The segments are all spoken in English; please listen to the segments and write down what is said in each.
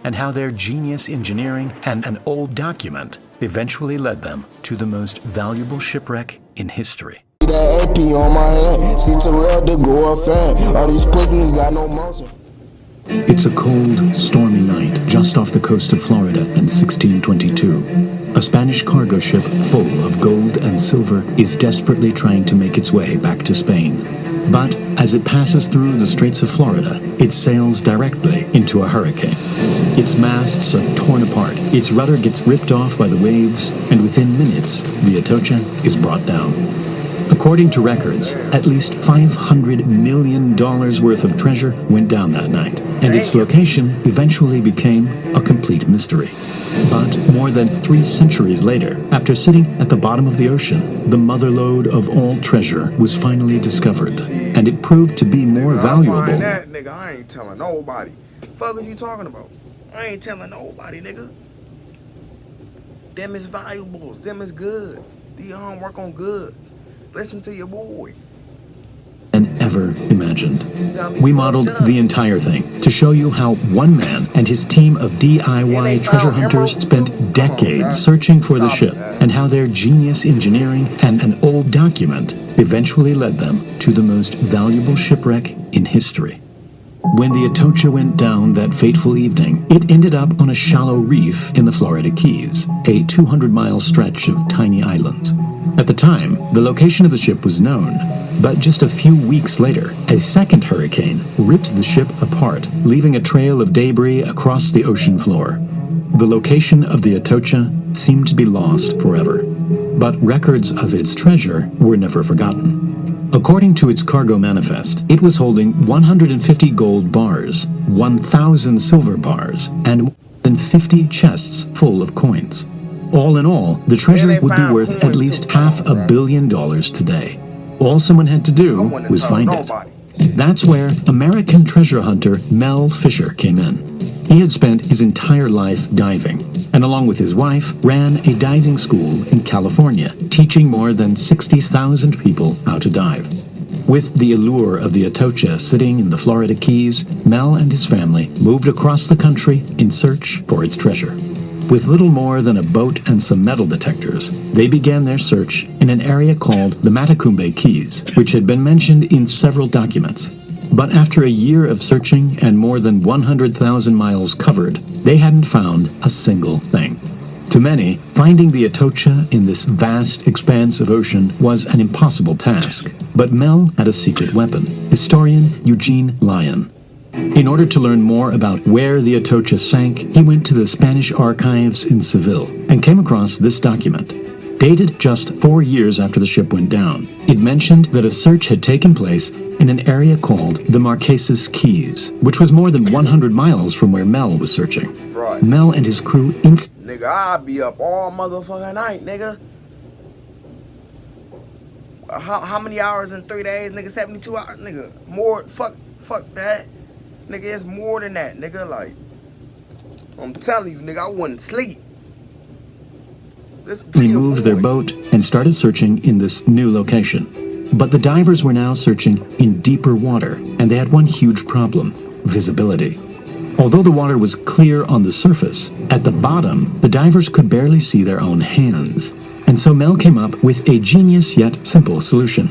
and how their genius engineering and an old document eventually led them to the most valuable shipwreck in history. That AP on my head, see Terrell to go up fan. All these pussies got no motion. It's a cold, stormy night just off the coast of Florida in 1622. A Spanish cargo ship full of gold and silver is desperately trying to make its way back to Spain. But as it passes through the Straits of Florida, it sails directly into a hurricane. Its masts are torn apart, its rudder gets ripped off by the waves, and within minutes, the Atocha is brought down. According to records, at least $500 million worth of treasure went down that night, and its location eventually became a complete mystery. But more than 3 centuries later, after sitting at the bottom of the ocean, the motherlode of all treasure was finally discovered, and it proved to be more valuable. That, nigga, I ain't telling nobody. Fuck is you talking about? I ain't telling nobody, nigga. Them is valuables. Them is goods. Do your homework on goods. Listen to your boy. And ever imagined. We modeled the entire thing to show you how one man and his team of DIY treasure hunters spent decades searching for the ship, and how their genius engineering and an old document eventually led them to the most valuable shipwreck in history. When the Atocha went down that fateful evening, it ended up on a shallow reef in the Florida Keys, a 200-mile stretch of tiny islands. At the time, the location of the ship was known, but just a few weeks later, a second hurricane ripped the ship apart, leaving a trail of debris across the ocean floor. The location of the Atocha seemed to be lost forever, but records of its treasure were never forgotten. According to its cargo manifest, it was holding 150 gold bars, 1,000 silver bars, and more than 50 chests full of coins. All in all, the treasure would be worth at least $500 million today. All someone had to do was find it. That's where American treasure hunter Mel Fisher came in. He had spent his entire life diving, and along with his wife, ran a diving school in California, teaching more than 60,000 people how to dive. With the allure of the Atocha sitting in the Florida Keys, Mel and his family moved across the country in search for its treasure. With little more than a boat and some metal detectors, they began their search in an area called the Matecumbe Keys, which had been mentioned in several documents. But after a year of searching and more than 100,000 miles covered, they hadn't found a single thing. To many, finding the Atocha in this vast expanse of ocean was an impossible task. But Mel had a secret weapon: historian Eugene Lyon. In order to learn more about where the Atocha sank, he went to the Spanish archives in Seville and came across this document. Dated just 4 years after the ship went down, it mentioned that a search had taken place in an area called the Marquesas Keys, which was more than 100 miles from where Mel was searching. Right. Mel and his crew Nigga, I'll be up all motherfucking night, nigga. How many hours in 3 days, nigga? 72 hours, nigga. More, fuck that. Nigga, it's more than that, nigga. Like, I'm telling you, nigga, I wouldn't sleep. removed their boat and started searching in this new location. But the divers were now searching in deeper water, and they had one huge problem: visibility. Although the water was clear on the surface, at the bottom, the divers could barely see their own hands. And so Mel came up with a genius yet simple solution.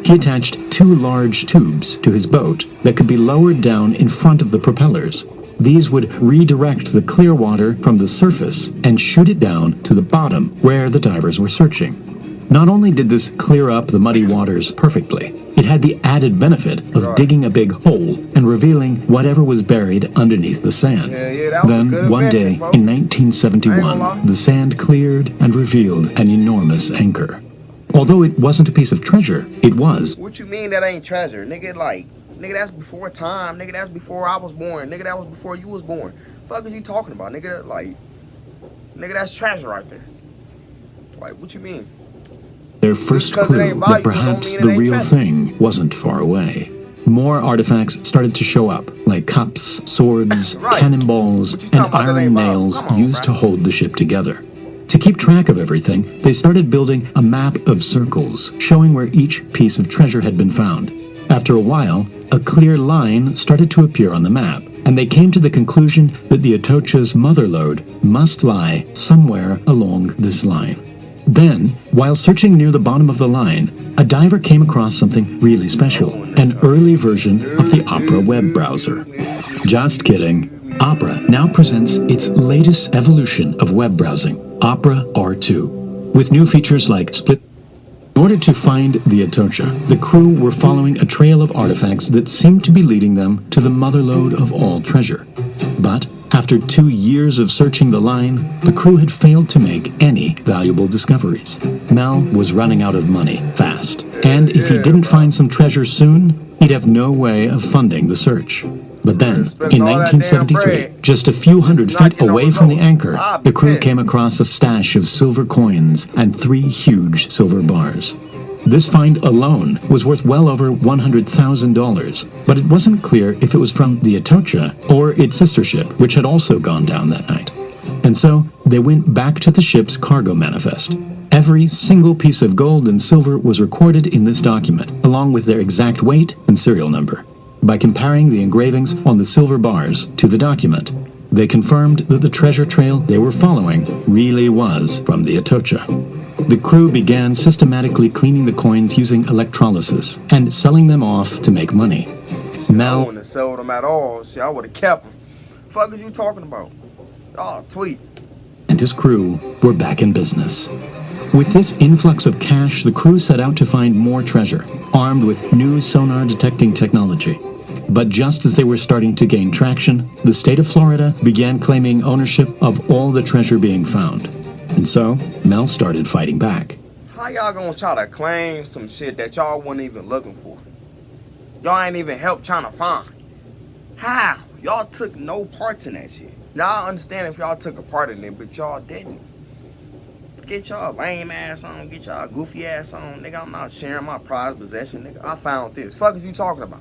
He attached 2 large tubes to his boat that could be lowered down in front of the propellers. These would redirect the clear water from the surface and shoot it down to the bottom where the divers were searching. Not only did this clear up the muddy waters perfectly, it had the added benefit of digging a big hole and revealing whatever was buried underneath the sand. Then, one day in 1971, the sand cleared and revealed an enormous anchor. Although it wasn't a piece of treasure, it was. What you mean that ain't treasure? Nigga, like, nigga, that's before time. Nigga, that's before I was born. Nigga, that was before you was born. Fuck is you talking about? Nigga, like, nigga, that's treasure right there. Like, what you mean? Their first clue that perhaps the real thing wasn't far away. More artifacts started to show up, like cups, swords, cannonballs, and iron nails used to hold the ship together. To keep track of everything, they started building a map of circles, showing where each piece of treasure had been found. After a while, a clear line started to appear on the map, and they came to the conclusion that the Atocha's mother lode must lie somewhere along this line. Then, while searching near the bottom of the line, a diver came across something really special, an early version of the Opera web browser. Just kidding. Opera now presents its latest evolution of web browsing, Opera R2, with new features like split. In order to find the Atocha, the crew were following a trail of artifacts that seemed to be leading them to the mother lode of all treasure. But after 2 years of searching the line, the crew had failed to make any valuable discoveries. Mel was running out of money fast, and if he didn't find some treasure soon, he'd have no way of funding the search. But then, in 1973, just a few hundred feet away from the anchor, the crew came across a stash of silver coins and 3 huge silver bars. This find alone was worth well over $100,000, but it wasn't clear if it was from the Atocha or its sister ship, which had also gone down that night. And so, they went back to the ship's cargo manifest. Every single piece of gold and silver was recorded in this document, along with their exact weight and serial number. By comparing the engravings on the silver bars to the document, they confirmed that the treasure trail they were following really was from the Atocha. The crew began systematically cleaning the coins using electrolysis and selling them off to make money. I wouldn't have sold them at all. Shit, I would have kept them. Fuck is you talking about? Oh, tweet. And his crew were back in business. With this influx of cash, the crew set out to find more treasure, armed with new sonar detecting technology. But just as they were starting to gain traction, the state of Florida began claiming ownership of all the treasure being found. And so, Mel started fighting back. How y'all gonna try to claim some shit that y'all wasn't even looking for? Y'all ain't even helped trying to find. How? Y'all took no parts in that shit. Y'all understand if y'all took a part in it, but y'all didn't. Get y'all lame ass on, get y'all goofy ass on. Nigga, I'm not sharing my prized possession, nigga. I found this. Fuck is you talking about?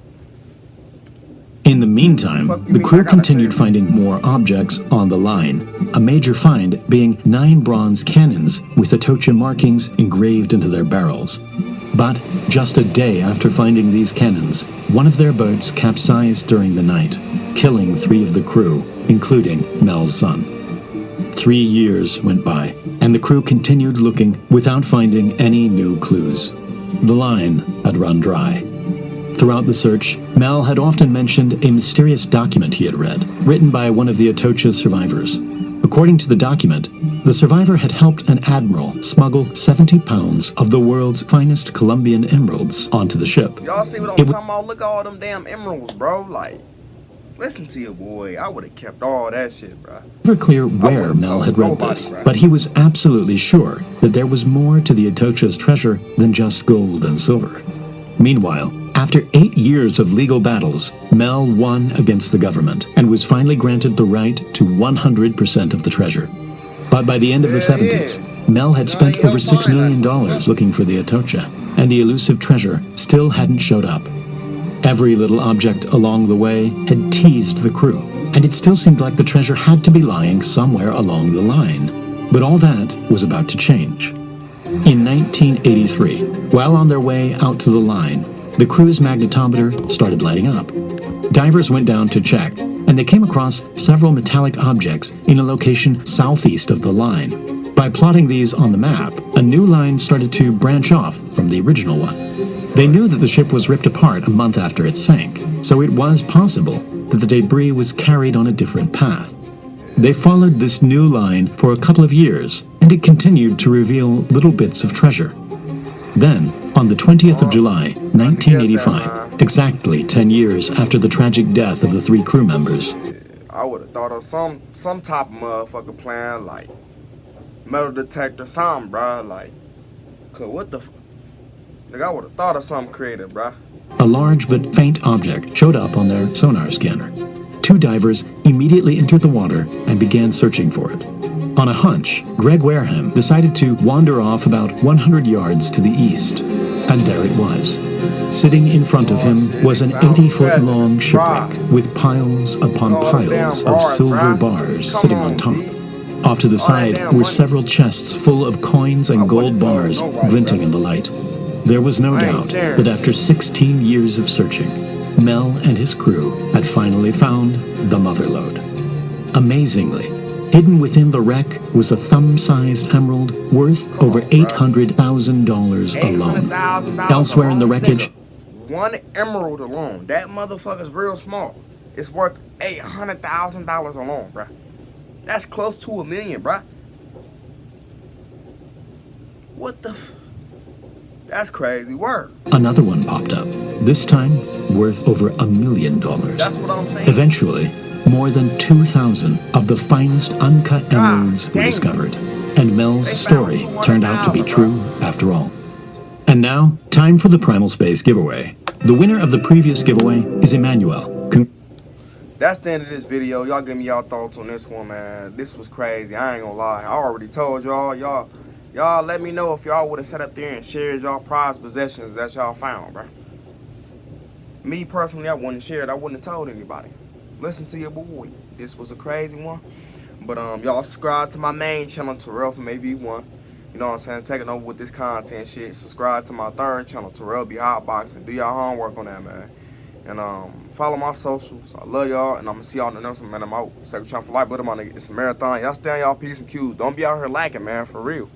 In the meantime, the crew continued finding more objects on the line, a major find being 9 bronze cannons with Atocha markings engraved into their barrels. But just a day after finding these cannons, one of their boats capsized during the night, killing 3 of the crew, including Mel's son. 3 years went by, and the crew continued looking without finding any new clues. The line had run dry. Throughout the search, Mel had often mentioned a mysterious document he had read, written by one of the Atocha's survivors. According to the document, the survivor had helped an admiral smuggle 70 pounds of the world's finest Colombian emeralds onto the ship. Y'all see what I'm talking about? Look at all them damn emeralds, bro. Like, listen to your boy. I would have kept all that shit, bro. Never clear where Mel had read this, but he was absolutely sure that there was more to the Atocha's treasure than just gold and silver. Meanwhile, after 8 years of legal battles, Mel won against the government and was finally granted the right to 100% of the treasure. But by the end of the 70s, Mel had spent over $6 million looking for the Atocha, and the elusive treasure still hadn't showed up. Every little object along the way had teased the crew, and it still seemed like the treasure had to be lying somewhere along the line. But all that was about to change. In 1983, while on their way out to the line, the crew's magnetometer started lighting up. Divers went down to check, and they came across several metallic objects in a location southeast of the line. By plotting these on the map, a new line started to branch off from the original one. They knew that the ship was ripped apart a month after it sank, so it was possible that the debris was carried on a different path. They followed this new line for a couple of years, and it continued to reveal little bits of treasure. Then, on the 20th of July, 1985, exactly 10 years after the tragic death of the 3 crew members, I would have thought of some type of motherfucker plan, like metal detector, something, bro. Like, cause what the Like, I would have thought of something creative, bruh. A large but faint object showed up on their sonar scanner. 2 divers immediately entered the water and began searching for it. On a hunch, Greg Wareham decided to wander off about 100 yards to the east. And there it was. Sitting in front of him was an 80-foot-long shipwreck with piles upon piles of silver bars sitting on top. Off to the side were several chests full of coins and gold bars glinting in the light. There was no doubt that after 16 years of searching, Mel and his crew had finally found the motherlode. Amazingly, hidden within the wreck was a thumb-sized emerald worth over $800,000 alone. $800,000 Elsewhere in the alone, wreckage, nigga. One emerald alone. That motherfucker's real small. It's worth $800,000 alone, bruh. That's close to $1 million, bruh. What the f... That's crazy work. another one popped up, this time worth over $1 million. That's what I'm saying. Eventually, more than 2,000 of the finest uncut emeralds were damn. discovered, and Mel's They story found turned out to be 200,000, true after all. And now, time for the Primal Space giveaway. The winner of the previous giveaway is Emmanuel. That's the end of this video. Y'all give me y'all thoughts on this one, man. This was crazy. I ain't gonna lie. I already told y'all. Y'all let me know if y'all would have sat up there and shared y'all prized possessions that y'all found, bro. Me personally, I wouldn't share it. I wouldn't have told anybody. Listen to your boy. This was a crazy one. But y'all subscribe to my main channel, Terrell from AV1. You know what I'm saying? Taking over with this content shit. Subscribe to my third channel, Terrell Be Hotboxing. Do y'all homework on that, man. And follow my socials. I love y'all, and I'm gonna see y'all in the next one, man. I'm out. Second channel for life, but I'm on it. It's a marathon. Y'all stay on y'all P's and Q's. Don't be out here lacking, man, for real.